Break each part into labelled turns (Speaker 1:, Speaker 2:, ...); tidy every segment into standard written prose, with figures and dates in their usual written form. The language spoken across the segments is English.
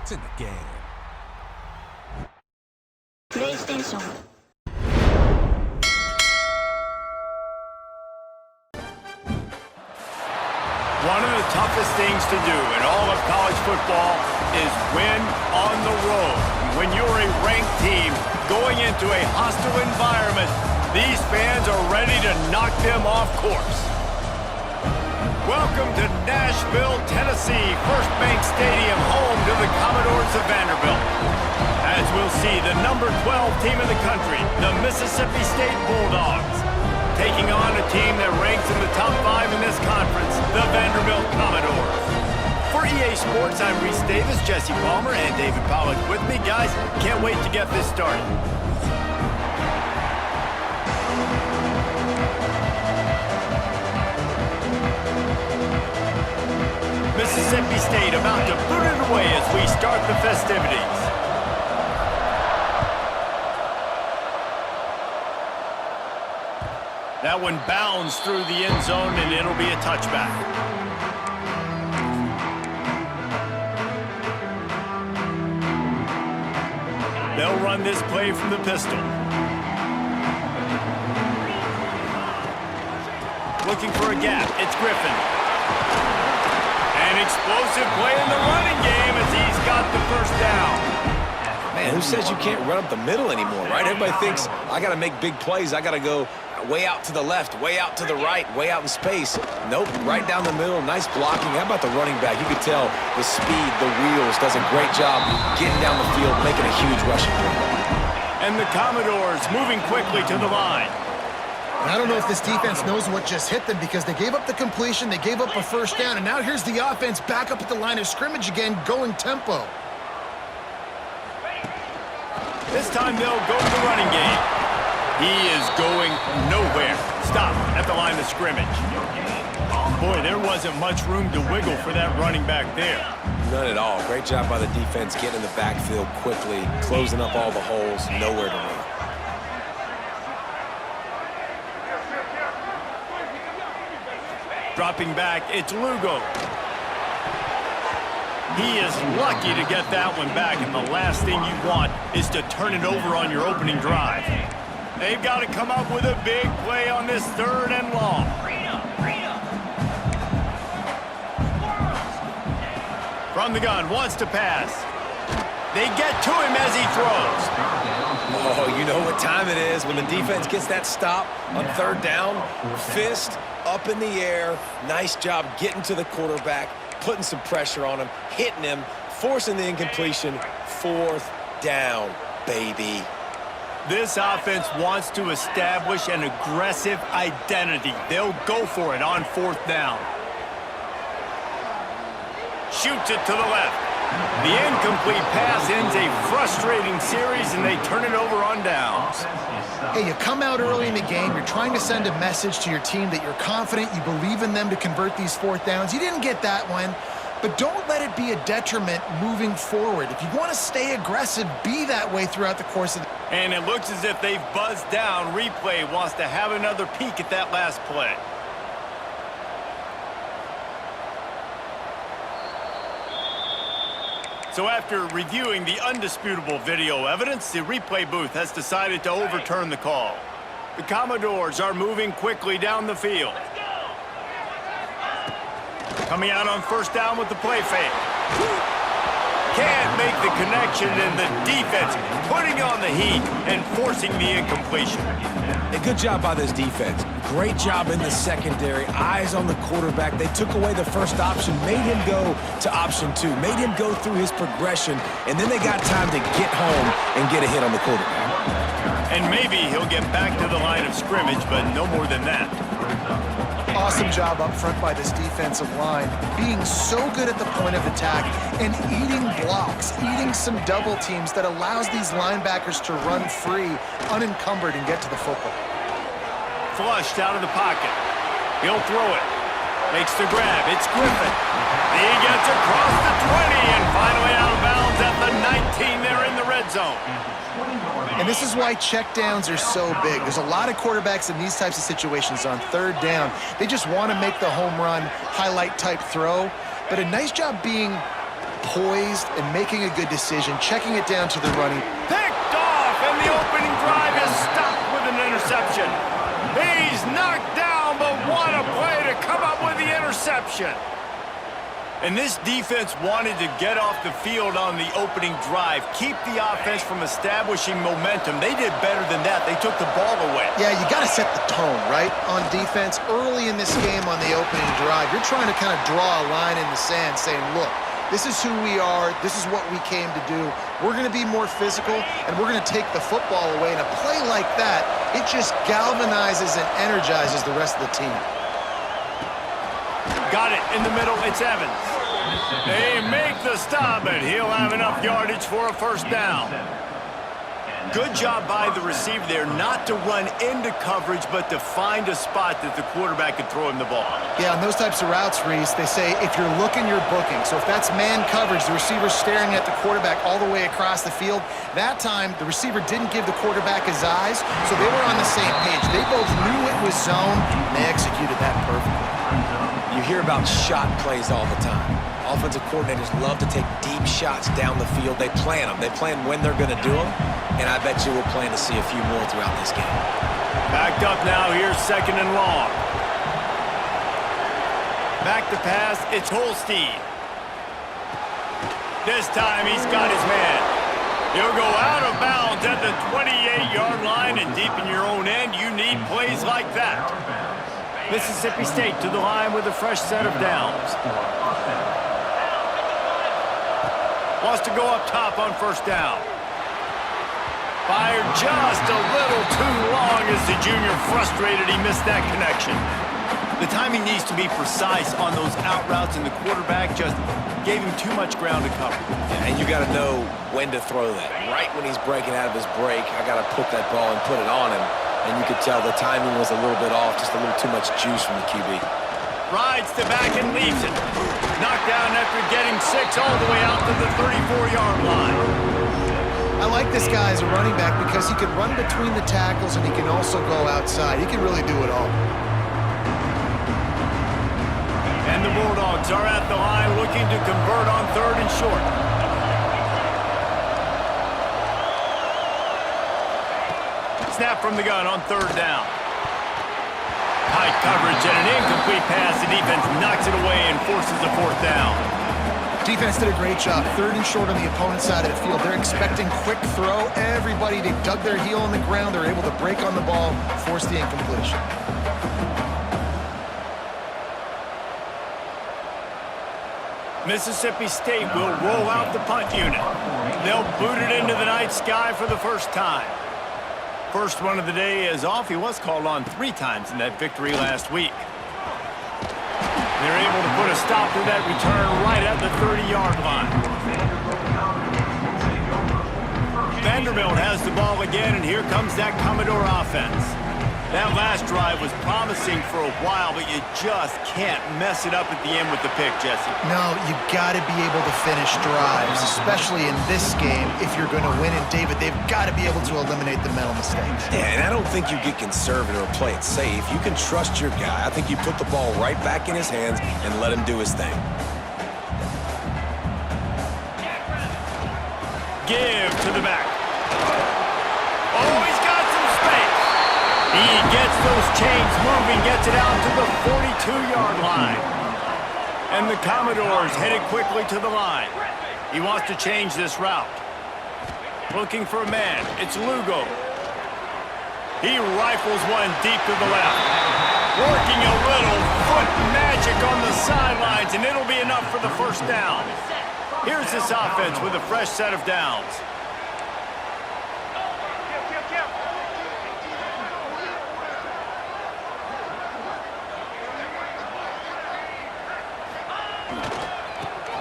Speaker 1: It's in the game.
Speaker 2: PlayStation.
Speaker 3: One of the toughest things to do in all of college football is win on the road. When you're a ranked team going into a hostile environment, these fans are ready to knock them off course. Welcome to Nashville, Tennessee, First Bank Stadium, home to the Commodores of Vanderbilt. As we'll see, the number 12 team in the country, the Mississippi State Bulldogs, taking on a team that ranks in the top 5 in this conference, the Vanderbilt Commodores. For EA Sports, I'm Reese Davis, Jesse Palmer, and David Pollack with me. Guys, can't wait to get this started. Mississippi State about to put it away as we start the festivities. That one bounds through the end zone, and it'll be a touchback. They'll run this play from the pistol. Looking for a gap. It's Griffin. An explosive play in the running game as he's got the first down.
Speaker 4: Man, who says you can't run up the middle anymore, right? Everybody thinks, I got to make big plays. I got to go way out to the left, way out to the right, way out in space. Nope, right down the middle. Nice blocking. How about the running back? You could tell the speed, the wheels, does a great job getting down the field, making a huge rushing play.
Speaker 3: And the Commodores moving quickly to the line.
Speaker 5: And I don't know if this defense knows what just hit them because they gave up the completion, they gave up a first down, and now here's the offense back up at the line of scrimmage again, going tempo.
Speaker 3: This time they'll go to the running game. He is going nowhere. Stop at the line of scrimmage. Boy, there wasn't much room to wiggle for that running back there.
Speaker 4: None at all. Great job by the defense getting in the backfield quickly, closing up all the holes, nowhere to run.
Speaker 3: Dropping back, it's Lugo. He is lucky to get that one back, and the last thing you want is to turn it over on your opening drive. They've got to come up with a big play on this 3rd and long. From the gun, wants to pass. They get to him as he throws.
Speaker 4: Oh, you know what time it is when the defense gets that stop on 3rd down. Fist up in the air. Nice job getting to the quarterback, putting some pressure on him, hitting him, forcing the incompletion. 4th down, baby.
Speaker 3: This offense wants to establish an aggressive identity. They'll go for it on 4th down. Shoots it to the left. The incomplete pass ends a frustrating series, and they turn it over on downs.
Speaker 5: Hey, you come out early in the game, you're trying to send a message to your team that you're confident, you believe in them to convert these 4th downs. You didn't get that one, but don't let it be a detriment moving forward. If you want to stay aggressive, be that way throughout the course of the...
Speaker 3: And it looks as if they've buzzed down. Replay wants to have another peek at that last play. So after reviewing the undisputable video evidence, the replay booth has decided to overturn the call. The Commodores are moving quickly down the field. Coming out on 1st down with the play fake. Can't make the connection, and the defense putting on the heat and forcing the incompletion.
Speaker 4: A good job by this defense. Great job in the secondary. Eyes on the quarterback. They took away the first option, made him go to option 2, made him go through his progression, and then they got time to get home and get a hit on the quarterback.
Speaker 3: And maybe he'll get back to the line of scrimmage, but no more than that.
Speaker 5: Awesome job up front by this defensive line, being so good at the point of attack and eating blocks, eating some double teams that allows these linebackers to run free, unencumbered, and get to the football.
Speaker 3: Flushed out of the pocket. He'll throw it. Makes the grab. It's Griffin. He gets across the 20 and finally out of bounds at the 19 there in the red zone.
Speaker 5: And this is why checkdowns are so big. There's a lot of quarterbacks in these types of situations on 3rd down. They just want to make the home run, highlight type throw. But a nice job being poised and making a good decision, checking it down to the running.
Speaker 3: Picked off, and the opening drive is stopped with an interception. He's knocked down, but what a play to come up with the interception. And this defense wanted to get off the field on the opening drive, keep the offense from establishing momentum. They did better than that. They took the ball away.
Speaker 5: Yeah, you got to set the tone, right, on defense. Early in this game on the opening drive, you're trying to kind of draw a line in the sand saying, look, this is who we are. This is what we came to do. We're going to be more physical, and we're going to take the football away. And a play like that, it just galvanizes and energizes the rest of the team.
Speaker 3: Got it in the middle. It's Evans. They make the stop, and he'll have enough yardage for a first down. Good job by the receiver there not to run into coverage, but to find a spot that the quarterback could throw him the ball.
Speaker 5: Yeah, on those types of routes, Reese, they say if you're looking, you're booking. So if that's man coverage, the receiver's staring at the quarterback all the way across the field. That time, the receiver didn't give the quarterback his eyes, so they were on the same page. They both knew it was zone, and they executed that perfectly.
Speaker 4: You hear about shot plays all the time. Offensive coordinators love to take deep shots down the field. They plan them. They plan when they're going to do them, and I bet you we'll plan to see a few more throughout this game.
Speaker 3: Backed up now. Here's second and long. Back to pass. It's Holstein. This time he's got his man. He'll go out of bounds at the 28-yard line, and deep in your own end, you need plays like that. Mississippi State to the line with a fresh set of downs. Wants to go up top on first down. Fired just a little too long as the junior frustrated. He missed that connection. The timing needs to be precise on those out routes, and the quarterback just gave him too much ground to cover.
Speaker 4: Yeah, and you got to know when to throw that. Right when he's breaking out of his break, I got to put that ball and put it on him. And you could tell the timing was a little bit off, just a little too much juice from the QB.
Speaker 3: Rides to back and leaves it. Knocked down after getting 6 all the way out to the 34-yard line.
Speaker 5: I like this guy as a running back because he can run between the tackles and he can also go outside. He can really do it all.
Speaker 3: And the Bulldogs are at the line looking to convert on third and short. Snap from the gun on third down. Tight coverage and an incomplete pass. The defense knocks it away and forces a fourth down.
Speaker 5: Defense did a great job. Third and short on the opponent's side of the field. They're expecting quick throw. Everybody dug their heel on the ground. They're able to break on the ball, force the incompletion.
Speaker 3: Mississippi State will roll out the punt unit. They'll boot it into the night sky for the first time. First one of the day is off. He was called on 3 times in that victory last week. They're able to put a stop to that return right at the 30-yard line. Vanderbilt has the ball again, and here comes that Commodore offense. That last drive was promising for a while, but you just can't mess it up at the end with the pick, Jesse.
Speaker 5: No, you got to be able to finish drives, especially in this game if you're going to win. And David, they've got to be able to eliminate the mental mistakes.
Speaker 4: Yeah, and I don't think you get conservative or play it safe. You can trust your guy. I think you put the ball right back in his hands and let him do his thing.
Speaker 3: Give to the back. Oh, he's got some space. He gets those chains moving, gets it out to the 42-yard line. And the Commodores headed quickly to the line. He wants to change this route. Looking for a man. It's Lugo. He rifles one deep to the left. Working a little foot magic on the sidelines, and it'll be enough for the first down. Here's this offense with a fresh set of downs.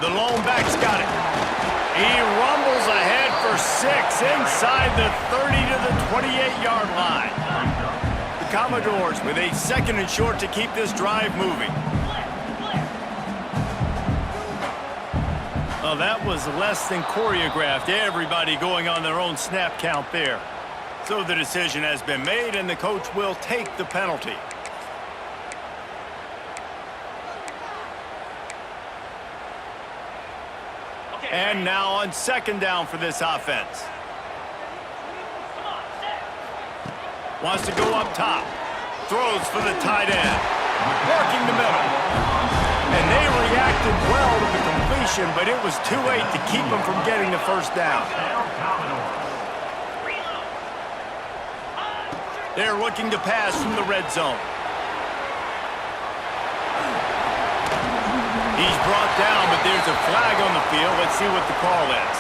Speaker 3: The lone back's got it. He rumbles ahead for 6 inside the 30 to the 28-yard line. The Commodores with a second and short to keep this drive moving. Well, that was less than choreographed. Everybody going on their own snap count there. So the decision has been made, and the coach will take the penalty. And now on second down for this offense. Wants to go up top. Throws for the tight end. Working the middle. And they reacted well to the completion, but it was too late to keep them from getting the first down. They're looking to pass from the red zone. He's brought down, but there's a flag on the field. Let's see what the call is.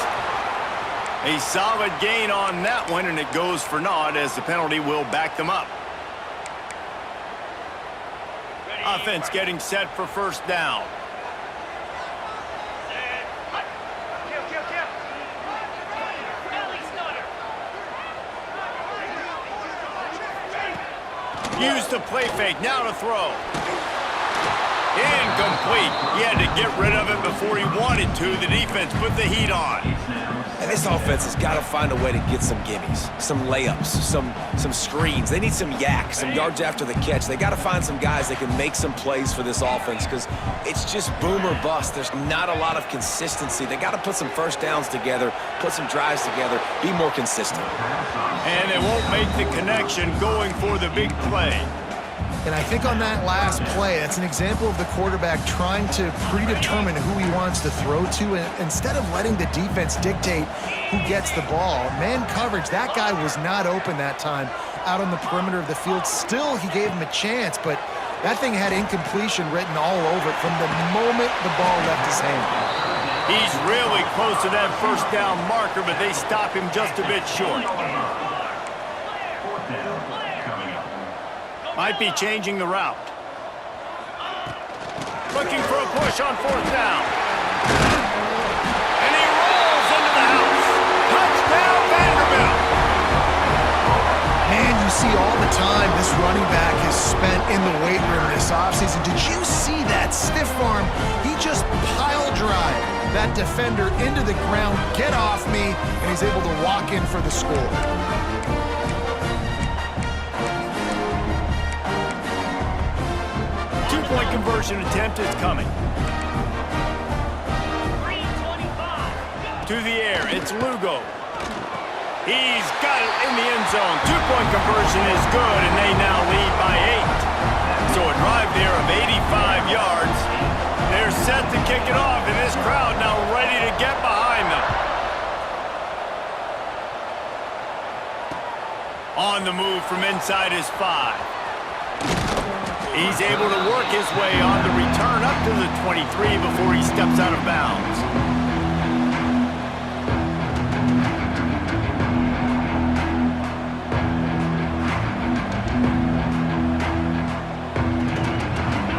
Speaker 3: A solid gain on that one, and it goes for naught as the penalty will back them up. Offense getting set for first down. Use the play fake, now to throw. Incomplete. He had to get rid of it before he wanted to. The defense put the heat on.
Speaker 4: And this offense has got to find a way to get some gimmies, some layups, some screens. They need some yak, some yards after the catch. They got to find some guys that can make some plays for this offense because it's just boom or bust. There's not a lot of consistency. They got to put some first downs together, put some drives together, be more consistent.
Speaker 3: And they won't make the connection going for the big play.
Speaker 5: And I think on that last play, that's an example of the quarterback trying to predetermine who he wants to throw to, and instead of letting the defense dictate who gets the ball. Man coverage, that guy was not open that time out on the perimeter of the field. Still, he gave him a chance, but that thing had incompletion written all over it from the moment the ball left his hand.
Speaker 3: He's really close to that first down marker, but they stop him just a bit short. Might be changing the route. Looking for a push on fourth down. And he rolls into the house. Touchdown, Vanderbilt.
Speaker 5: Man, you see all the time this running back has spent in the weight room this offseason. Did you see that stiff arm? He just pile drive that defender into the ground, get off me, and he's able to walk in for the score.
Speaker 3: Two-point conversion attempt is coming. To the air, it's Lugo. He's got it in the end zone. Two-point conversion is good, and they now lead by 8. So a drive there of 85 yards. They're set to kick it off, and this crowd now ready to get behind them. On the move from inside his 5. He's able to work his way on the return up to the 23 before he steps out of bounds.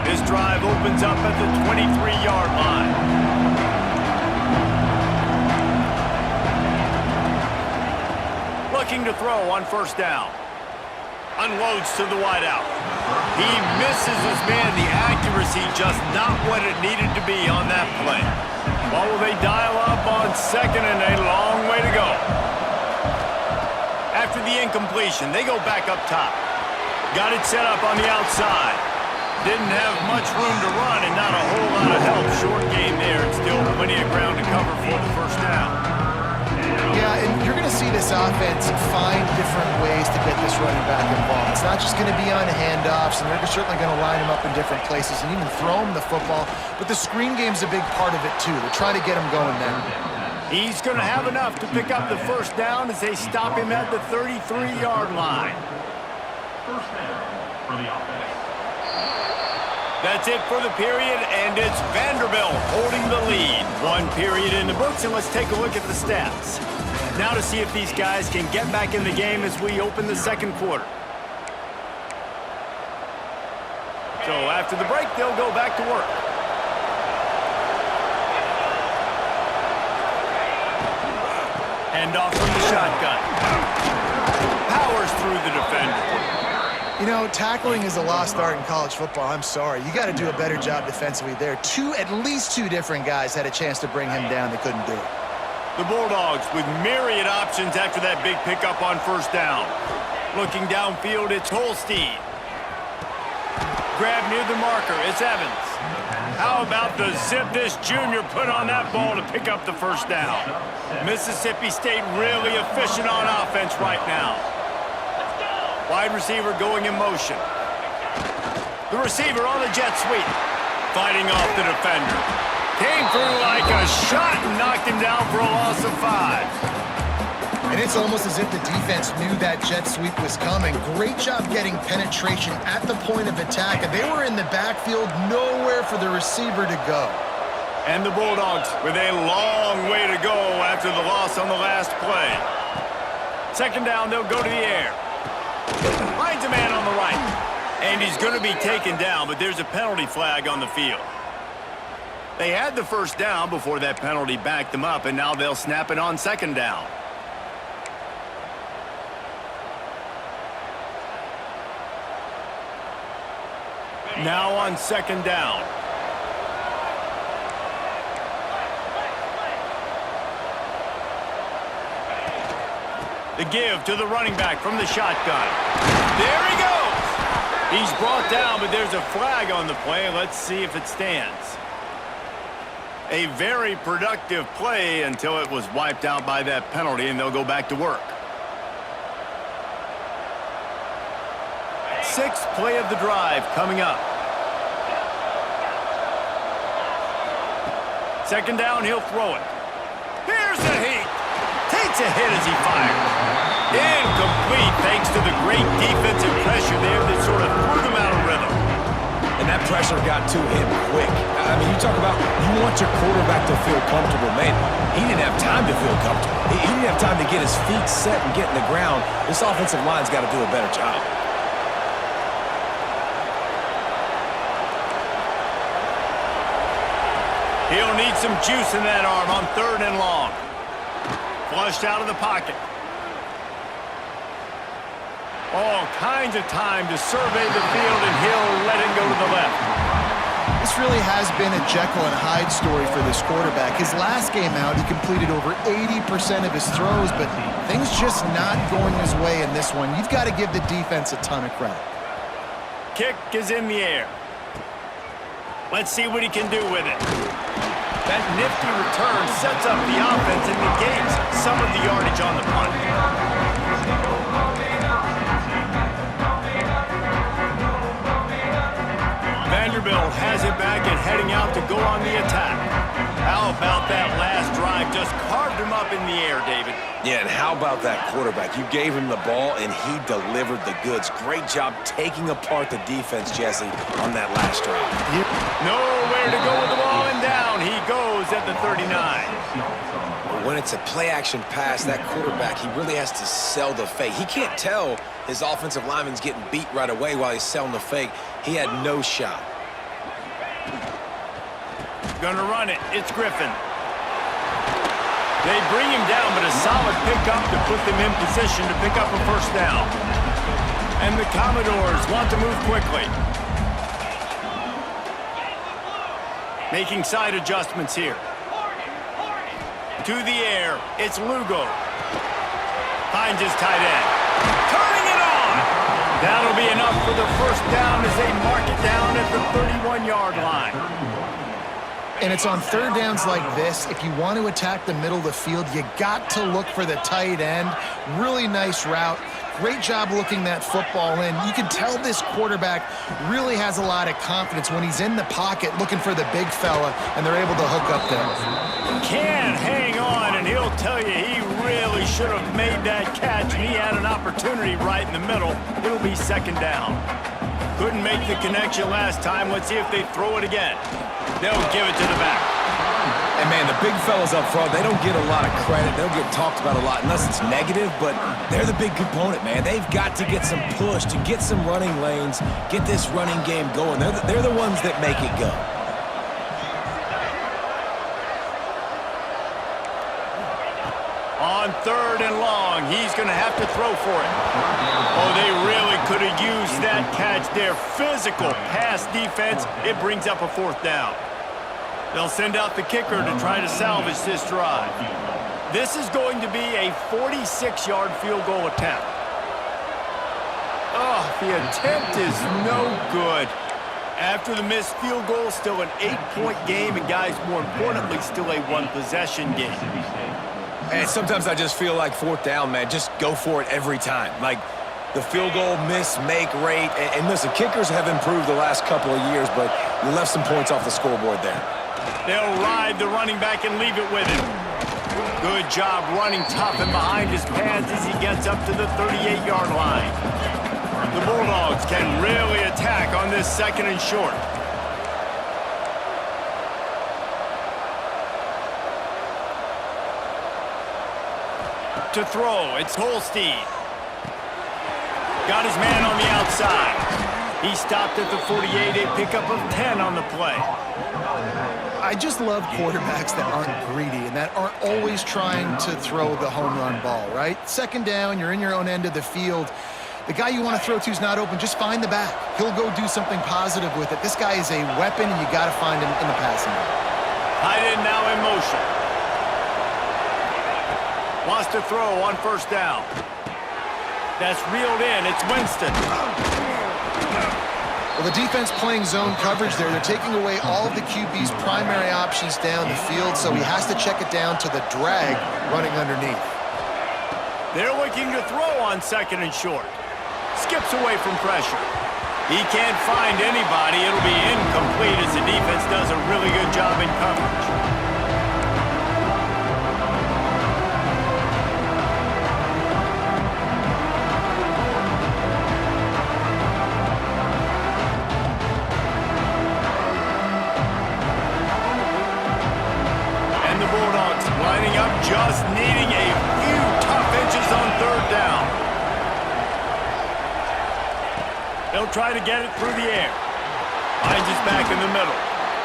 Speaker 3: This drive opens up at the 23-yard line. Looking to throw on first down. Unloads to the wideout. He misses his man. The accuracy just not what it needed to be on that play. Well, will they dial up on second, and a long way to go. After the incompletion, they go back up top. Got it set up on the outside. Didn't have much room to run and not a whole lot of help. Short game there and still plenty of ground to cover for the first down.
Speaker 5: Yeah, and you're going to see this offense find different ways to get this running back involved. It's not just going to be on handoffs, and they're certainly going to line him up in different places and even throw him the football. But the screen game's a big part of it, too. They're trying to get him going now.
Speaker 3: He's going to have enough to pick up the first down as they stop him at the 33-yard line.
Speaker 1: First down for the offense.
Speaker 3: That's it for the period, and it's Vanderbilt holding the lead. One period in the books, and let's take a look at the stats. Now to see if these guys can get back in the game as we open the second quarter. So after the break, they'll go back to work. Hand off from the shotgun. Powers through the defender.
Speaker 5: You know, tackling is a lost art in college football. I'm sorry. You got to do a better job defensively there. At least two different guys had a chance to bring him down. They couldn't do it.
Speaker 3: The Bulldogs with myriad options after that big pickup on first down. Looking downfield, it's Holstein. Grab near the marker, it's Evans. How about the zip this junior put on that ball to pick up the first down? Mississippi State really efficient on offense right now. Wide receiver going in motion. The receiver on the jet sweep. Fighting off the defender. Came through like a shot and knocked him down for a loss of 5.
Speaker 5: And it's almost as if the defense knew that jet sweep was coming. Great job getting penetration at the point of attack. And they were in the backfield, nowhere for the receiver to go.
Speaker 3: And the Bulldogs with a long way to go after the loss on the last play. Second down, they'll go to the air. Finds a man on the right. And he's going to be taken down, but there's a penalty flag on the field. They had the first down before that penalty backed them up, and now they'll snap it on second down. Now on second down. The give to the running back from the shotgun. There he goes. He's brought down, but there's a flag on the play. Let's see if it stands. A very productive play until it was wiped out by that penalty, and they'll go back to work. Sixth play of the drive coming up. Second down, he'll throw it. Here's the heat. Takes a hit as he fires. Incomplete thanks to the great defensive pressure there that sort of threw them out of rhythm.
Speaker 4: And that pressure got to him quick. I mean, you talk about you want your quarterback to feel comfortable. Man, he didn't have time to feel comfortable. He didn't have time to get his feet set and get in the ground. This offensive line's got to do a better job.
Speaker 3: He'll need some juice in that arm on third and long. Flushed out of the pocket. All kinds of time to survey the field, and he'll let it go to the left.
Speaker 5: This really has been a Jekyll and Hyde story for this quarterback. His last game out, he completed over 80% of his throws, but things just not going his way in this one. You've got to give the defense a ton of credit.
Speaker 3: Kick is in the air. Let's see what he can do with it. That nifty return sets up the offense and negates some of the yardage on the punt. Vanderbilt has it back and heading out to go on the attack. How about that last drive? Just carved him up in the air, David.
Speaker 4: Yeah, and how about that quarterback? You gave him the ball, and he delivered the goods. Great job taking apart the defense, Jesse, on that last drive.
Speaker 3: Nowhere to go with the ball, and down he goes at the 39.
Speaker 4: When it's a play-action pass, that quarterback, he really has to sell the fake. He can't tell his offensive lineman's getting beat right away while he's selling the fake. He had no shot.
Speaker 3: Gonna run it. It's Griffin. They bring him down, but a solid pickup to put them in position to pick up a first down. And the Commodores want to move quickly. Making side adjustments here. To the air, it's Lugo. Finds his tight end. Turning it on! That'll be enough for the first down as they mark it down at the 31-yard line.
Speaker 5: And it's on third downs like this, if you want to attack the middle of the field, you got to look for the tight end. Really nice route. Great job looking that football in. You can tell this quarterback really has a lot of confidence when he's in the pocket looking for the big fella, and they're able to hook up there.
Speaker 3: Can't hang on, and he'll tell you he really should have made that catch, and he had an opportunity right in the middle. It'll be second down. Couldn't make the connection last time. Let's see if they throw it again. They'll give it to the back.
Speaker 4: And, man, the big fellas up front, they don't get a lot of credit. They'll get talked about a lot unless it's negative, but they're the big component, man. They've got to get some push, to get some running lanes, get this running game going. They're the ones that make it go.
Speaker 3: On third and long, he's going to have to throw for it. Oh, they really could have used that catch there. Physical pass defense. It brings up a fourth down. They'll send out the kicker to try to salvage this drive. This is going to be a 46-yard field goal attempt. Oh, the attempt is no good. After the missed field goal, still an 8-point game, and guys, more importantly, still a one-possession game.
Speaker 4: And sometimes I just feel like fourth down, man, just go for it every time. Like the field goal miss, make rate. And listen, kickers have improved the last couple of years, but you left some points off the scoreboard there.
Speaker 3: They'll ride the running back and leave it with him. Good job running tough and behind his pads as he gets up to the 38-yard line. The Bulldogs can really attack on this 2nd and short. To throw, it's Holstein. Got his man on the outside. He stopped at the 48, a pickup of 10 on the play.
Speaker 5: I just love quarterbacks that aren't greedy and that aren't always trying to throw the home run ball, right? 2nd down, you're in your own end of the field. The guy you want to throw to is not open. Just find the back. He'll go do something positive with it. This guy is a weapon, and you got to find him in the passing game.
Speaker 3: Tight end now in motion. Wants to throw on 1st down. That's reeled in. It's Winston.
Speaker 5: Well, the defense playing zone coverage there. They're taking away all of the QB's primary options down the field, so he has to check it down to the drag running underneath.
Speaker 3: They're looking to throw on 2nd and short. Skips away from pressure. He can't find anybody. It'll be incomplete as the defense does a really good job in coverage. Lining up, just needing a few tough inches on 3rd down. They'll try to get it through the air. Finds his back in the middle.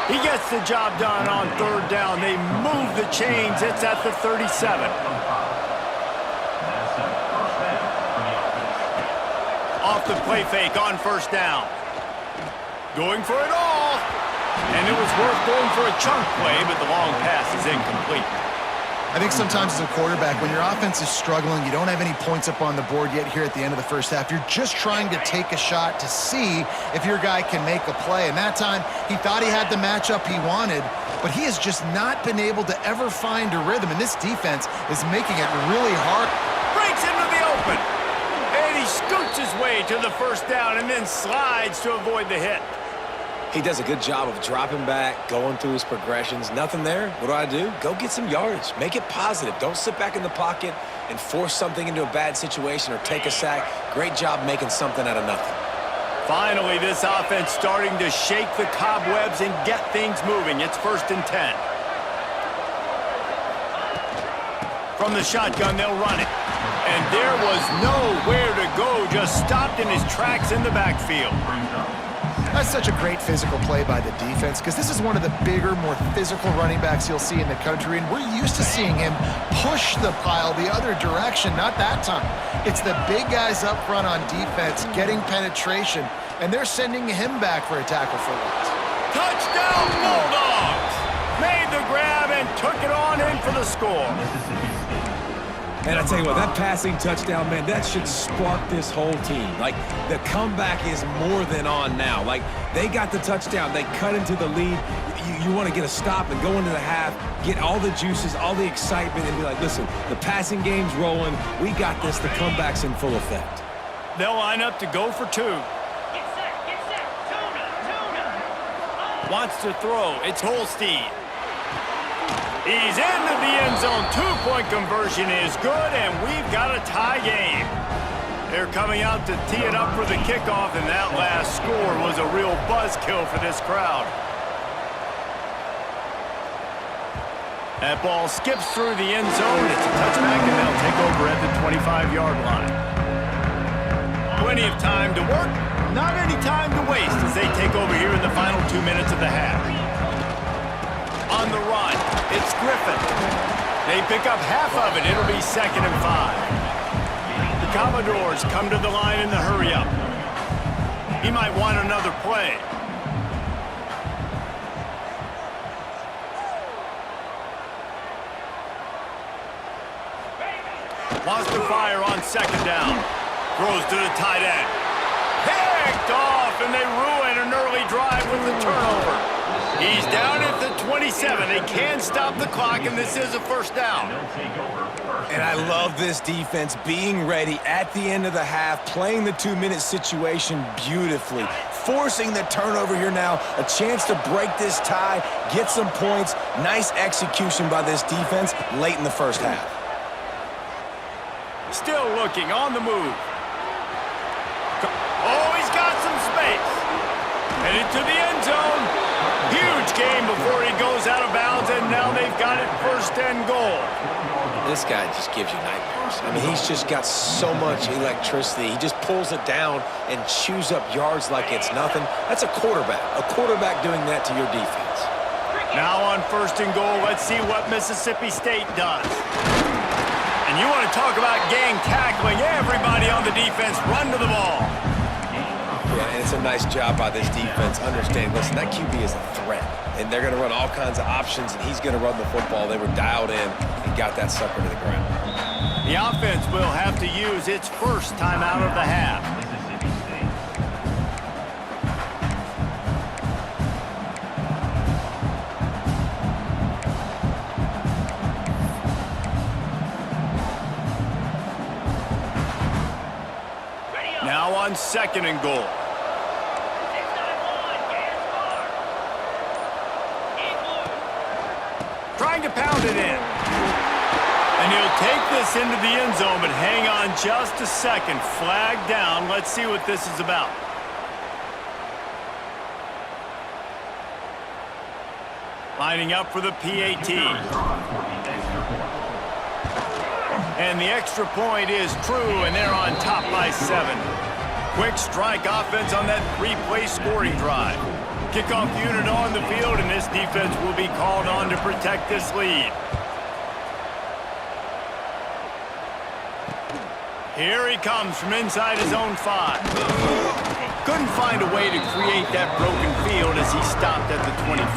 Speaker 3: He gets the job done on 3rd down. They move the chains. It's at the 37. Off the play fake on 1st down. Going for it all. And it was worth going for a chunk play, but the long pass is incomplete.
Speaker 5: I think sometimes as a quarterback, when your offense is struggling, you don't have any points up on the board yet here at the end of the 1st half. You're just trying to take a shot to see if your guy can make a play. And that time, he thought he had the matchup he wanted, but he has just not been able to ever find a rhythm. And this defense is making it really hard.
Speaker 3: Breaks into the open. And he scoots his way to the 1st down and then slides to avoid the hit.
Speaker 4: He does a good job of dropping back, going through his progressions. Nothing there. What do? Go get some yards. Make it positive. Don't sit back in the pocket and force something into a bad situation or take a sack. Great job making something out of nothing.
Speaker 3: Finally, this offense starting to shake the cobwebs and get things moving. It's 1st and 10. From the shotgun, they'll run it. And there was nowhere to go. Just stopped in his tracks in the backfield.
Speaker 5: That's such a great physical play by the defense because this is one of the bigger, more physical running backs you'll see in the country, and we're used to seeing him push the pile the other direction. Not that time. It's the big guys up front on defense getting penetration, and they're sending him back for a tackle for loss.
Speaker 3: Touchdown, Bulldogs! Made the grab and took it on in for the score.
Speaker 4: And I tell you what, that passing touchdown, man, that should spark this whole team. Like, the comeback is more than on now. Like, they got the touchdown. They cut into the lead. You want to get a stop and go into the half, get all the juices, all the excitement, and be like, listen, the passing game's rolling. We got this. The comeback's in full effect.
Speaker 3: They'll line up to go for 2. Wants to throw. It's Holstein. He's into the end zone. 2-point conversion is good, and we've got a tie game. They're coming out to tee it up for the kickoff, and that last score was a real buzzkill for this crowd. That ball skips through the end zone. It's a touchback, and they'll take over at the 25-yard line. Plenty of time to work, not any time to waste as they take over here in the final 2 minutes of the half. On the run, it's Griffin. They pick up half of it. It'll be 2nd and 5. The Commodores come to the line in the hurry-up. He might want another play. Wants to fire on 2nd down. Throws to the tight end. Picked off, and they ruin an early they drive with the turnover. He's down at the 27. They can stop the clock, and this is a first down.
Speaker 4: And I love this defense being ready at the end of the half, playing the 2-minute situation beautifully, forcing the turnover here now, a chance to break this tie, get some points. Nice execution by this defense late in the first half.
Speaker 3: Still looking on the move. Oh, he's got some space. Headed to the end zone. Huge game before he goes out of bounds, and now they've got it first and goal.
Speaker 4: This guy just gives you nightmares. I mean, he's just got so much electricity. He just pulls it down and chews up yards like it's nothing. That's a quarterback doing that to your defense.
Speaker 3: Now on first and goal, let's see what Mississippi State does. And you want to talk about gang tackling. Everybody on the defense run to the ball.
Speaker 4: Yeah, and it's a nice job by this defense. Understand, listen, that QB is a threat. And they're going to run all kinds of options, and he's going to run the football. They were dialed in and got that sucker to the ground.
Speaker 3: The offense will have to use its first timeout of the half. Now on second and goal. Trying to pound it in. And he'll take this into the end zone, but hang on just a second. Flag down. Let's see what this is about. Lining up for the PAT. And the extra point is true, and they're on top by 7. Quick strike offense on that 3-play scoring drive. Kickoff unit on the field, and this defense will be called on to protect this lead. Here he comes from inside his own 5. Couldn't find a way to create that broken field as he stopped at the 25.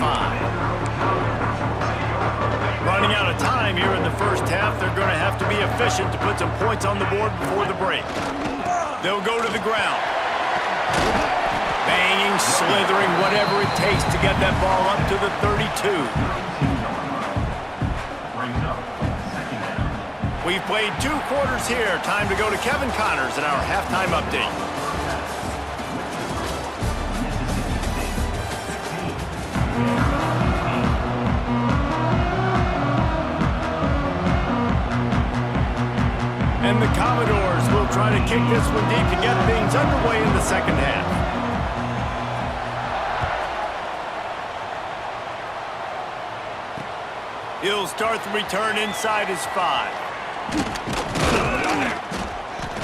Speaker 3: Running out of time here in the first half, they're going to have to be efficient to put some points on the board before the break. They'll go to the ground. Banging, slithering, whatever it takes to get that ball up to the 32. We've played 2 quarters here. Time to go to Kevin Connors in our halftime update. And the Commodores will try to kick this one deep to get things underway in the second half. He'll start the return inside his 5.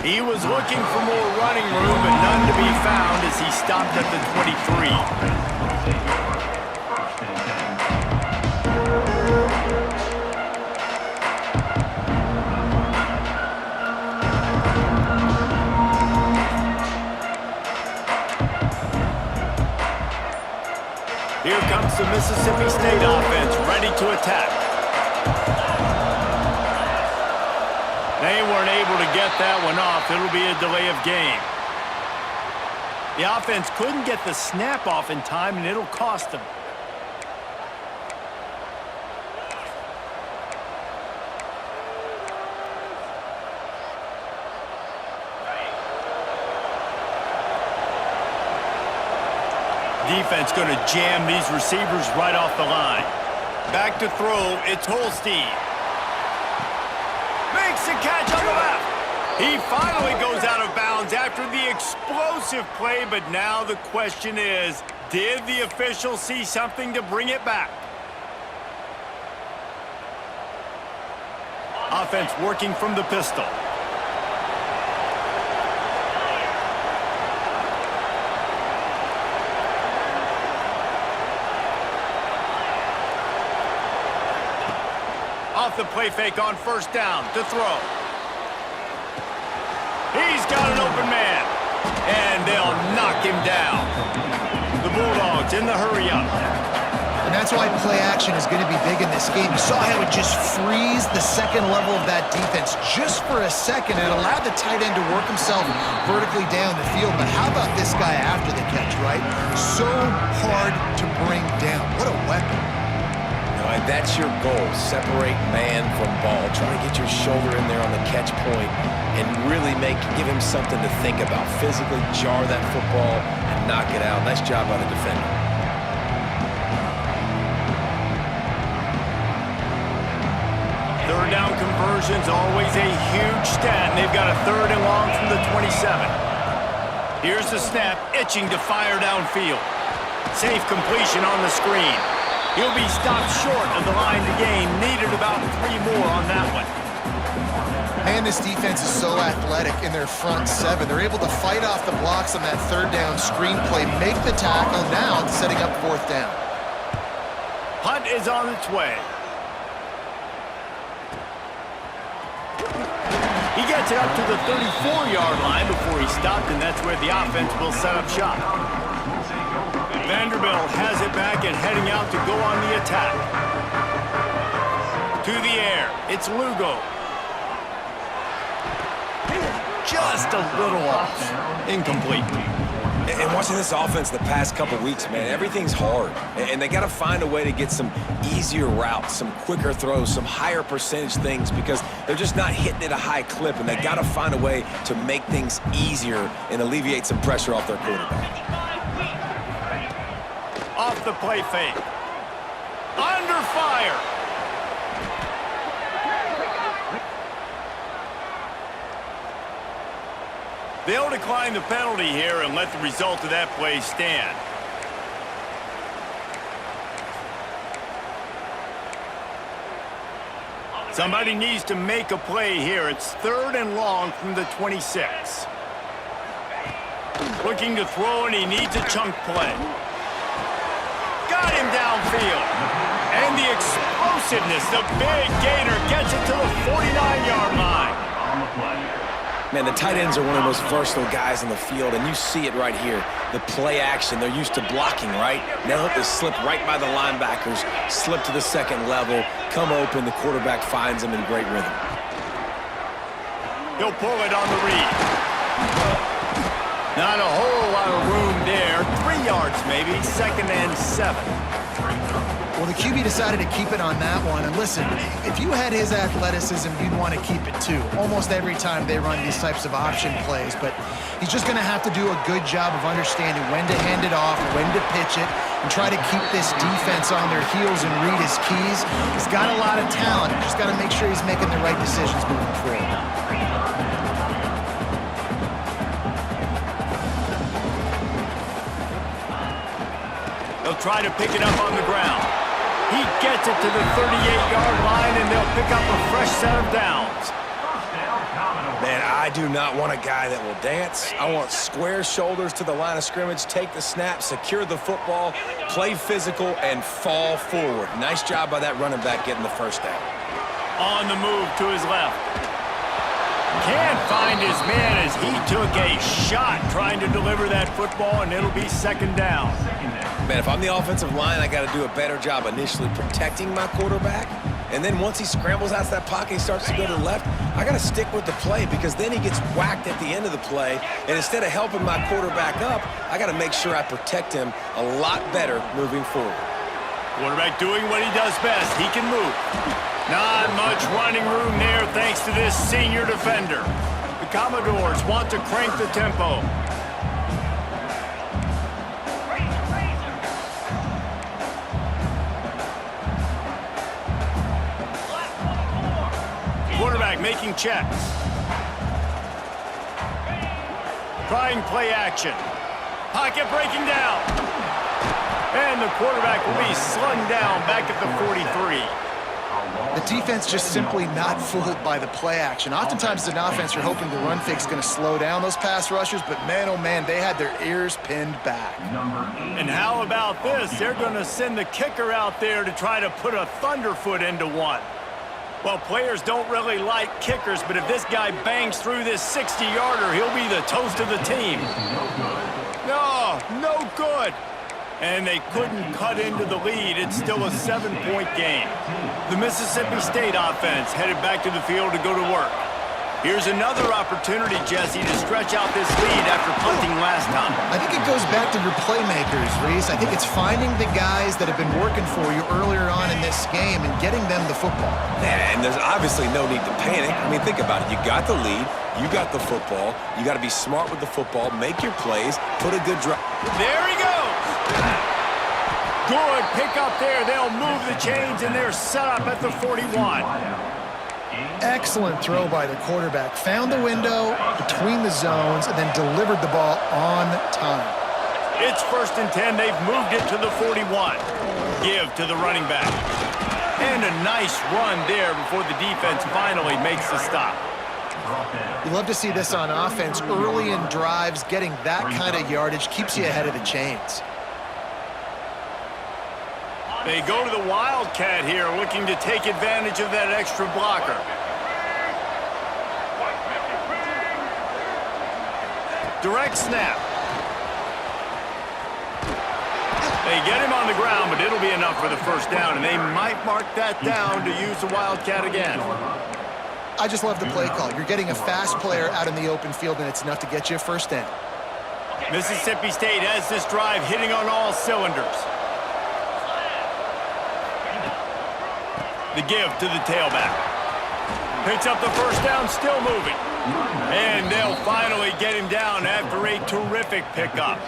Speaker 3: He was looking for more running room, but none to be found as he stopped at the 23. Here comes the Mississippi State offense, ready to attack. They weren't able to get that one off. It'll be a delay of game. The offense couldn't get the snap off in time, and it'll cost them. Defense going to jam these receivers right off the line. Back to throw, it's Holstein. Makes the catch on the left. He finally goes out of bounds after the explosive play, but now the question is, did the official see something to bring it back? Offense working from the pistol. Off the play fake on first down to throw. He's got an open man, and they'll knock him down. The Bulldogs in the hurry up.
Speaker 5: And that's why play action is going to be big in this game. You saw how it just frees the second level of that defense just for a second. It allowed the tight end to work himself vertically down the field. But how about this guy after the catch, right? So hard to bring down. What a weapon.
Speaker 4: And that's your goal. Separate man from ball. Try to get your shoulder in there on the catch point and really give him something to think about. Physically jar that football and knock it out. Nice job by the defender.
Speaker 3: Third down conversion's always a huge stat, and they've got a 3rd and long from the 27. Here's the snap, itching to fire downfield. Safe completion on the screen. He'll be stopped short of the line to gain. Needed about 3 more on that one.
Speaker 5: Man, this defense is so athletic in their front 7. They're able to fight off the blocks on that 3rd down screen play, make the tackle. Now it's setting up 4th down.
Speaker 3: Punt is on its way. He gets it up to the 34-yard line before he stopped, and that's where the offense will set up shop. Vanderbilt has it back and heading out to go on the attack. To the air, it's Lugo. Just a little off. Incomplete.
Speaker 4: And watching this offense the past couple weeks, man, everything's hard. And they got to find a way to get some easier routes, some quicker throws, some higher percentage things because they're just not hitting at a high clip, and they got to find a way to make things easier and alleviate some pressure off their quarterback.
Speaker 3: Off the play fake. Under fire. They'll decline the penalty here and let the result of that play stand. Somebody needs to make a play here. It's 3rd and long from the 26. Looking to throw, and he needs a chunk play. Got him downfield. And the explosiveness, the big gator gets it to the 49-yard line.
Speaker 4: Man, the tight ends are one of the most versatile guys in the field, and you see it right here. The play action, they're used to blocking, right? Now they slip right by the linebackers, slip to the second level, come open, the quarterback finds them in great rhythm.
Speaker 3: He'll pull it on the read. Not a whole lot of room there. 3 yards maybe, 2nd and 7.
Speaker 5: Well, the QB decided to keep it on that one. And listen, if you had his athleticism, you'd want to keep it too. Almost every time they run these types of option plays. But he's just going to have to do a good job of understanding when to hand it off, when to pitch it, and try to keep this defense on their heels and read his keys. He's got a lot of talent. Just got to make sure he's making the right decisions moving forward.
Speaker 3: They'll try to pick it up on the ground. He gets it to the 38-yard line, and they'll pick up a fresh set of downs.
Speaker 4: Man, I do not want a guy that will dance. I want square shoulders to the line of scrimmage, take the snap, secure the football, play physical, and fall forward. Nice job by that running back getting the 1st down.
Speaker 3: On the move to his left. Can't find his man as he took a shot trying to deliver that football, and it'll be 2nd down.
Speaker 4: Man, if I'm the offensive line, I got to do a better job initially protecting my quarterback. And then once he scrambles out of that pocket, he starts to go to the left, I got to stick with the play because then he gets whacked at the end of the play. And instead of helping my quarterback up, I got to make sure I protect him a lot better moving forward.
Speaker 3: Quarterback doing what he does best. He can move. Not much running room there thanks to this senior defender. The Commodores want to crank the tempo. Quarterback making checks. Trying play action. Pocket breaking down. And the quarterback will be slung down back at the 43.
Speaker 5: The defense just simply not fooled by the play action. Oftentimes, as an offense, you're hoping the run fake's going to slow down those pass rushers, but man, oh man, they had their ears pinned back.
Speaker 3: And how about this? They're going to send the kicker out there to try to put a thunderfoot into one. Well, players don't really like kickers, but if this guy bangs through this 60-yarder, he'll be the toast of the team. No good. And they couldn't cut into the lead. It's still a 7-point game. The Mississippi State offense headed back to the field to go to work. Here's another opportunity, Jesse, to stretch out this lead after punting last time.
Speaker 5: I think it goes back to your playmakers, Reese. I think it's finding the guys that have been working for you earlier on in this game and getting them the football.
Speaker 4: Yeah, and there's obviously no need to panic. I mean, think about it. You got the lead. You got the football. You got to be smart with the football. Make your plays. Put a good drive.
Speaker 3: There he goes. Good pick up there. They'll move the chains, and they're set up at the 41.
Speaker 5: Excellent throw by the quarterback. Found the window between the zones and then delivered the ball on time.
Speaker 3: It's 1st and 10. They've moved it to the 41. Give to the running back. And a nice run there before the defense finally makes the stop.
Speaker 5: You love to see this on offense. Early in drives, getting that kind of yardage keeps you ahead of the chains.
Speaker 3: They go to the Wildcat here, looking to take advantage of that extra blocker. Direct snap. They get him on the ground, but it'll be enough for the first down, and they might mark that down to use the Wildcat again.
Speaker 5: I just love the play call. You're getting a fast player out in the open field, and it's enough to get you a first down.
Speaker 3: Mississippi State has this drive hitting on all cylinders. The give to the tailback. Picks up the first down, still moving. And they'll finally get him down after a terrific pickup.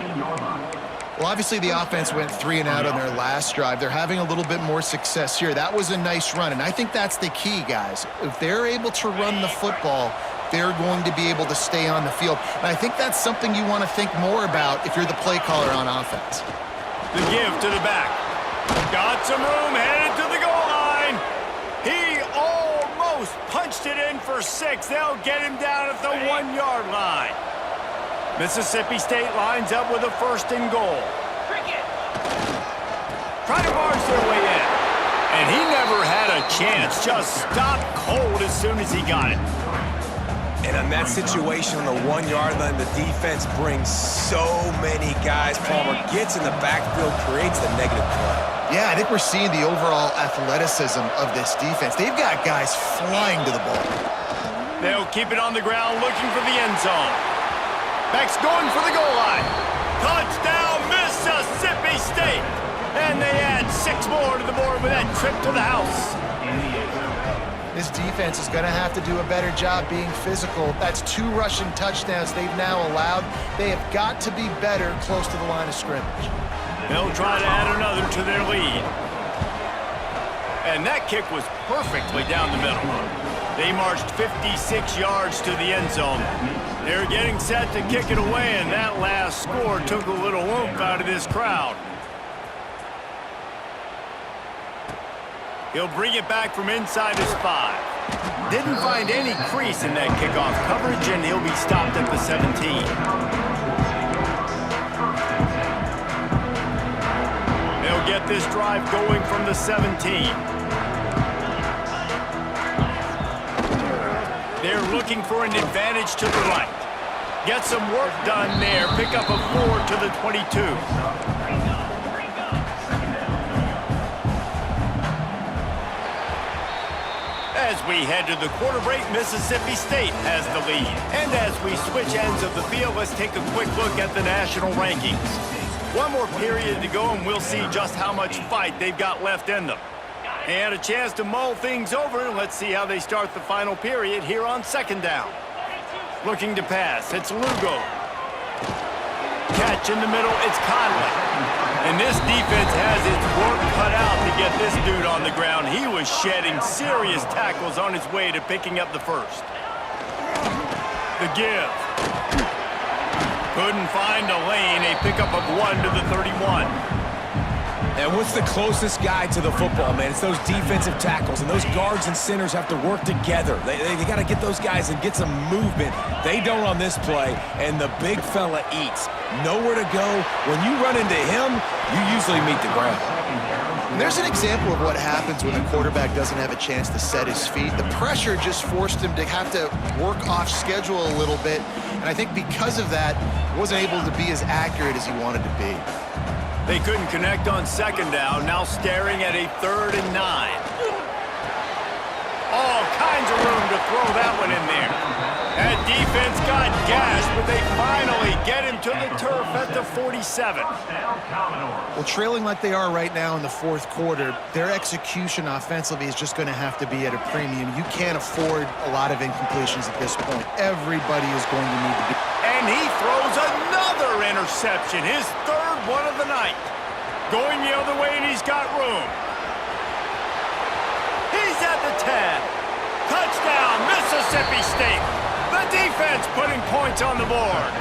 Speaker 5: Well, obviously the offense went 3 and out on their last drive. They're having a little bit more success here. That was a nice run, and I think that's the key, guys. If they're able to run the football, they're going to be able to stay on the field. And I think that's something you want to think more about if you're the play caller on offense.
Speaker 3: The give to the back. Got some room, headed to the goal line. He almost punched it in for 6. They'll get him down at the 1-yard line. Mississippi State lines up with a 1st and goal. Trying to barge their way in. And he never had a chance. Just stopped cold as soon as he got it.
Speaker 4: And on that situation on the 1-yard line, the defense brings so many guys. Palmer gets in the backfield, creates the negative play.
Speaker 5: Yeah, I think we're seeing the overall athleticism of this defense. They've got guys flying to the ball.
Speaker 3: They'll keep it on the ground, looking for the end zone. Back's going for the goal line. Touchdown, Mississippi State. And they add 6 more to the board with that trip to the house.
Speaker 5: This defense is going to have to do a better job being physical. That's 2 rushing touchdowns they've now allowed. They have got to be better close to the line of scrimmage.
Speaker 3: They'll try to add another to their lead. And that kick was perfectly down the middle. They marched 56 yards to the end zone. They're getting set to kick it away, and that last score took a little oomph out of this crowd. He'll bring it back from inside his 5. Didn't find any crease in that kickoff coverage, and he'll be stopped at the 17. They'll get this drive going from the 17. They're looking for an advantage to the right. Get some work done there. Pick up a 4 to the 22. As we head to the quarter break, Mississippi State has the lead. And as we switch ends of the field, let's take a quick look at the national rankings. One more period to go, and we'll see just how much fight they've got left in them. And a chance to mull things over. Let's see how they start the final period here on 2nd down. Looking to pass, it's Lugo. Catch in the middle, it's Conley. And this defense has its work cut out to get this dude on the ground. He was shedding serious tackles on his way to picking up the 1st. The give. Couldn't find a lane, a pickup of 1 to the 31.
Speaker 4: And what's the closest guy to the football, man? It's those defensive tackles, and those guards and centers have to work together. They got to get those guys and get some movement. They don't on this play, and the big fella eats. Nowhere to go. When you run into him, you usually meet the ground.
Speaker 5: And there's an example of what happens when the quarterback doesn't have a chance to set his feet. The pressure just forced him to have to work off schedule a little bit, and I think because of that, he wasn't able to be as accurate as he wanted to be.
Speaker 3: They couldn't connect on second down, now staring at a 3rd and 9. All kinds of room to throw that one in there. That defense got gashed, but they finally get him to the turf at the 47.
Speaker 5: Well, trailing like they are right now in the 4th quarter, their execution offensively is just going to have to be at a premium. You can't afford a lot of incompletions at this point. Everybody is going to need to be.
Speaker 3: And he throws another interception, his 3rd one of the night. Going the other way, and he's got room. He's at the 10. Touchdown, Mississippi State. The defense putting points on the board.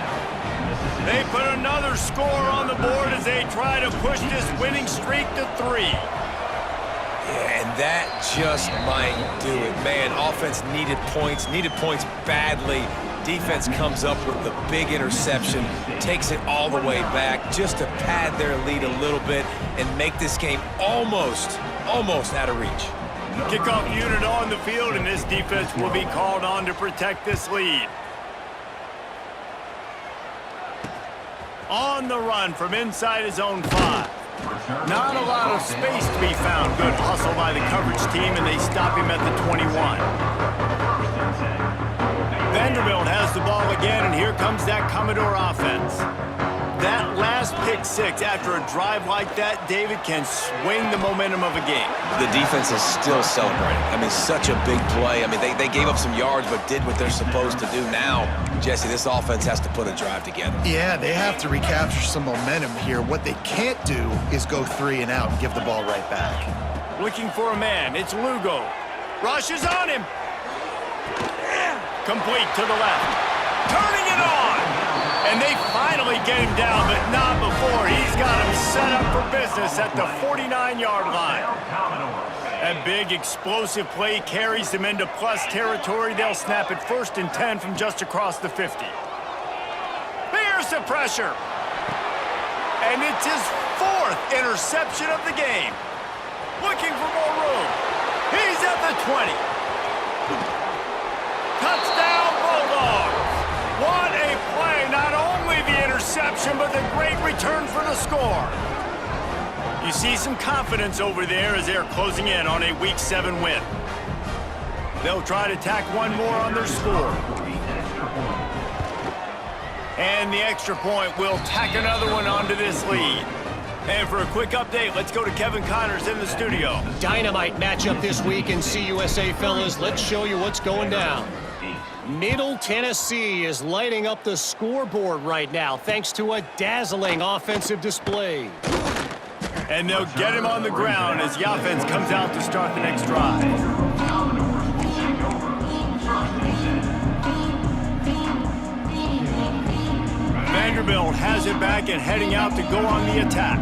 Speaker 3: They put another score on the board as they try to push this winning streak to 3.
Speaker 4: Yeah, and that just might do it. Man, offense needed points badly. Defense comes up with the big interception, takes it all the way back just to pad their lead a little bit and make this game almost out of reach.
Speaker 3: Kickoff unit on the field, and this defense will be called on to protect this lead. On the run from inside his own 5. Not a lot of space to be found. Good hustle by the coverage team, and they stop him at the 21. Vanderbilt has the ball again, and here comes that Commodore offense. That last pick 6 after a drive like that, David, can swing the momentum of a game.
Speaker 4: The defense is still celebrating. I mean, such a big play. I mean, they gave up some yards but did what they're supposed to do. Now, Jesse, this offense has to put a drive together.
Speaker 5: Yeah, they have to recapture some momentum here. What they can't do is go 3 and out and give the ball right back.
Speaker 3: Looking for a man. It's Lugo. Rushes on him. Complete to the left. Turning it on. And they finally get him down, but not before. He's got him set up for business at the 49-yard line. That big explosive play carries them into plus territory. They'll snap it 1st and 10 from just across the 50. Here's the pressure. And it's his 4th interception of the game. Looking for more room. He's at the 20. Touchdown, Bulldogs. What a play. Not only the interception, but the great return for the score. You see some confidence over there as they're closing in on a Week 7 win. They'll try to tack one more on their score. And the extra point will tack another one onto this lead. And for a quick update, let's go to Kevin Connors in the studio.
Speaker 2: Dynamite matchup this week in CUSA, fellas. Let's show you what's going down. Middle Tennessee is lighting up the scoreboard right now thanks to a dazzling offensive display.
Speaker 3: And they'll get him on the ground as the offense comes out to start the next drive. Vanderbilt has it back and heading out to go on the attack.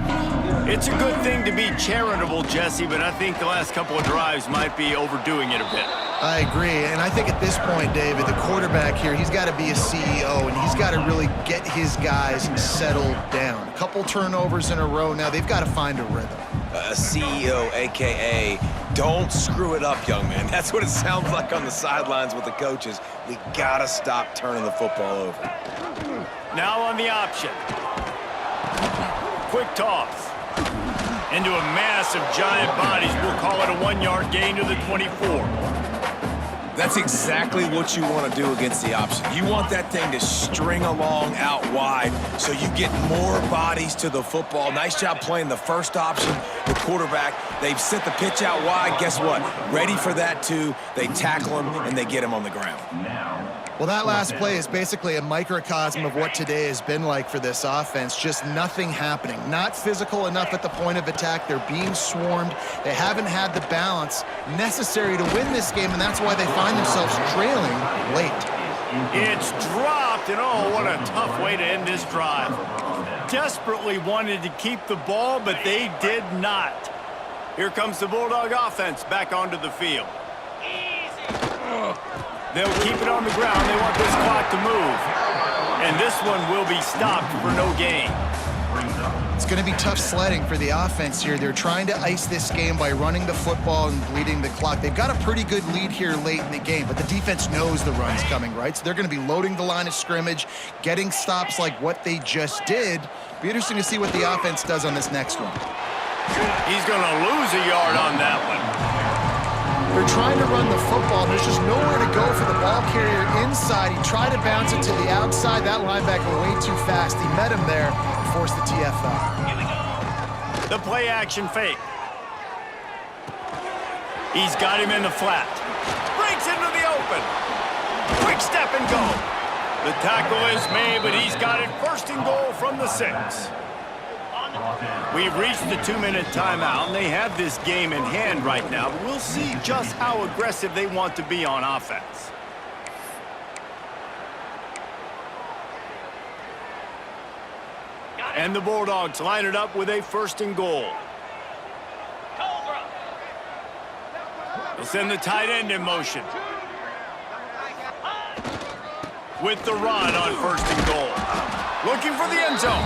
Speaker 3: It's a good thing to be charitable, Jesse, but I think the last couple of drives might be overdoing it a bit.
Speaker 5: I agree, and I think at this point, David, the quarterback here, he's got to be a CEO, and he's got to really get his guys settled down. A couple turnovers in a row now. They've got to find a rhythm.
Speaker 4: A CEO, a.k.a. don't screw it up, young man. That's what it sounds like on the sidelines with the coaches. We got to stop turning the football over.
Speaker 3: Now on the option. Quick toss. Into a mass of giant bodies. We'll call it a 1-yard gain to the 24.
Speaker 4: That's exactly what you want to do against the option. You want that thing to string along out wide so you get more bodies to the football. Nice job playing the first option. The quarterback, they've sent the pitch out wide. Guess what? Ready for that too. They tackle him and they get him on the ground.
Speaker 5: Well, that last play is basically a microcosm of what today has been like for this offense. Just nothing happening. Not physical enough at the point of attack. They're being swarmed. They haven't had the balance necessary to win this game, and that's why they find themselves trailing late.
Speaker 3: It's dropped, and oh, what a tough way to end this drive. Desperately wanted to keep the ball, but they did not. Here comes the Bulldog offense back onto the field. They'll keep it on the ground. They want this clock to move. And this one will be stopped for no gain.
Speaker 5: It's going to be tough sledding for the offense here. They're trying to ice this game by running the football and bleeding the clock. They've got a pretty good lead here late in the game, but the defense knows the run's coming, right? So they're going to be loading the line of scrimmage, getting stops like what they just did. Be interesting to see what the offense does on this next one.
Speaker 3: He's going to lose a yard on that one.
Speaker 5: They're trying to run the football, and there's just nowhere to go for the ball carrier inside. He tried to bounce it to the outside. That linebacker way too fast. He met him there and forced the TFL.
Speaker 3: The play-action fake. He's got him in the flat. Breaks into the open. Quick step and go. The tackle is made, but he's got it first and goal from the 6. We've reached the 2-minute timeout, and they have this game in hand right now. But we'll see just how aggressive they want to be on offense. And the Bulldogs line it up with a first and goal. They'll send the tight end in motion. With the run on first and goal. Looking for the end zone.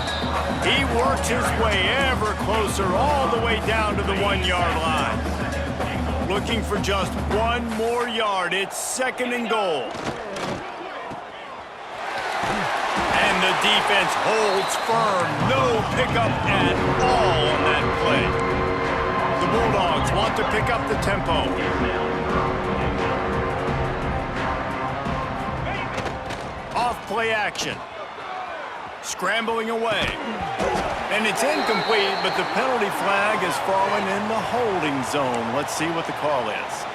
Speaker 3: He works his way ever closer all the way down to the 1-yard line. Looking for just one more yard. It's second and goal. And the defense holds firm. No pickup at all on that play. The Bulldogs want to pick up the tempo. Off play action. Scrambling away. And it's incomplete, but the penalty flag has fallen in the holding zone. Let's see what the call is.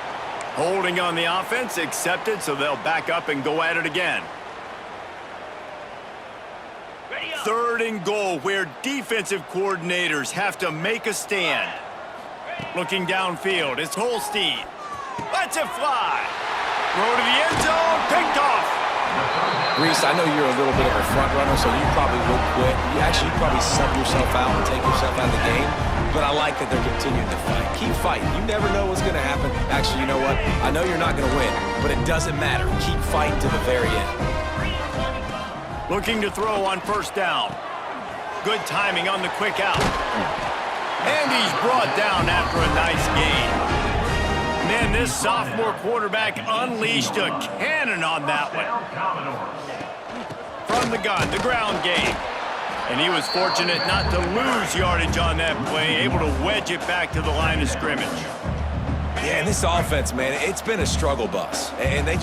Speaker 3: Holding on the offense, accepted, so they'll back up and go at it again. Third and goal, where defensive coordinators have to make a stand. Looking downfield, it's Holstein. Lets it fly. Throw to the end zone, picked off.
Speaker 4: Reese, I know you're a little bit of a front runner, so you probably would quit. You probably sub yourself out and take yourself out of the game. But I like that they're continuing to fight. Keep fighting. You never know what's going to happen. Actually, you know what? I know you're not going to win, but it doesn't matter. Keep fighting to the very end.
Speaker 3: Looking to throw on first down. Good timing on the quick out. And he's brought down after a nice gain. Man, this sophomore quarterback unleashed a cannon on that one. From the gun, the ground game. And he was fortunate not to lose yardage on that play, able to wedge it back to the line of scrimmage.
Speaker 4: Yeah, and this offense, man, it's been a struggle bus. And they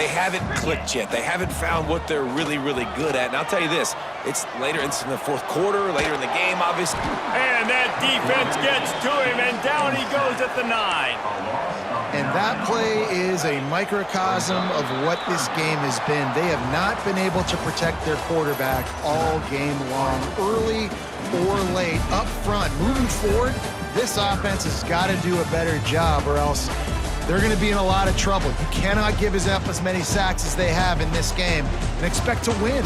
Speaker 4: haven't clicked yet. They haven't found what they're really, really good at. And I'll tell you this, it's in the fourth quarter, later in the game, obviously.
Speaker 3: And that defense gets to him, and down he goes at the 9.
Speaker 5: And that play is a microcosm of what this game has been. They have not been able to protect their quarterback all game long, early or late, up front. Moving forward, this offense has got to do a better job, or else they're going to be in a lot of trouble. You cannot give up as many sacks as they have in this game and expect to win.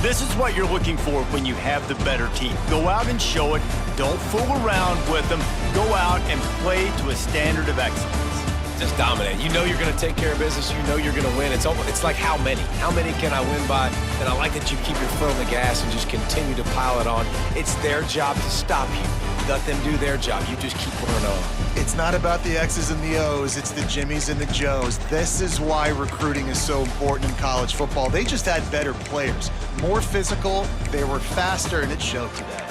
Speaker 3: This is what you're looking for when you have the better team. Go out and show it. Don't fool around with them. Go out and play to a standard of excellence.
Speaker 4: Just dominate. You know you're going to take care of business. You know you're going to win. It's like how many? How many can I win by? And I like that you keep your foot on the gas and just continue to pile it on. It's their job to stop you. Let them do their job. You just keep pouring on.
Speaker 5: It's not about the X's and the O's. It's the Jimmies and the Joes. This is why recruiting is so important in college football. They just had better players, more physical. They were faster, and it showed today.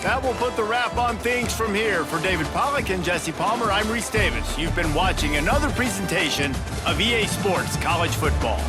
Speaker 3: That will put the wrap on things from here. For David Pollack and Jesse Palmer, I'm Reese Davis. You've been watching another presentation of EA Sports College Football.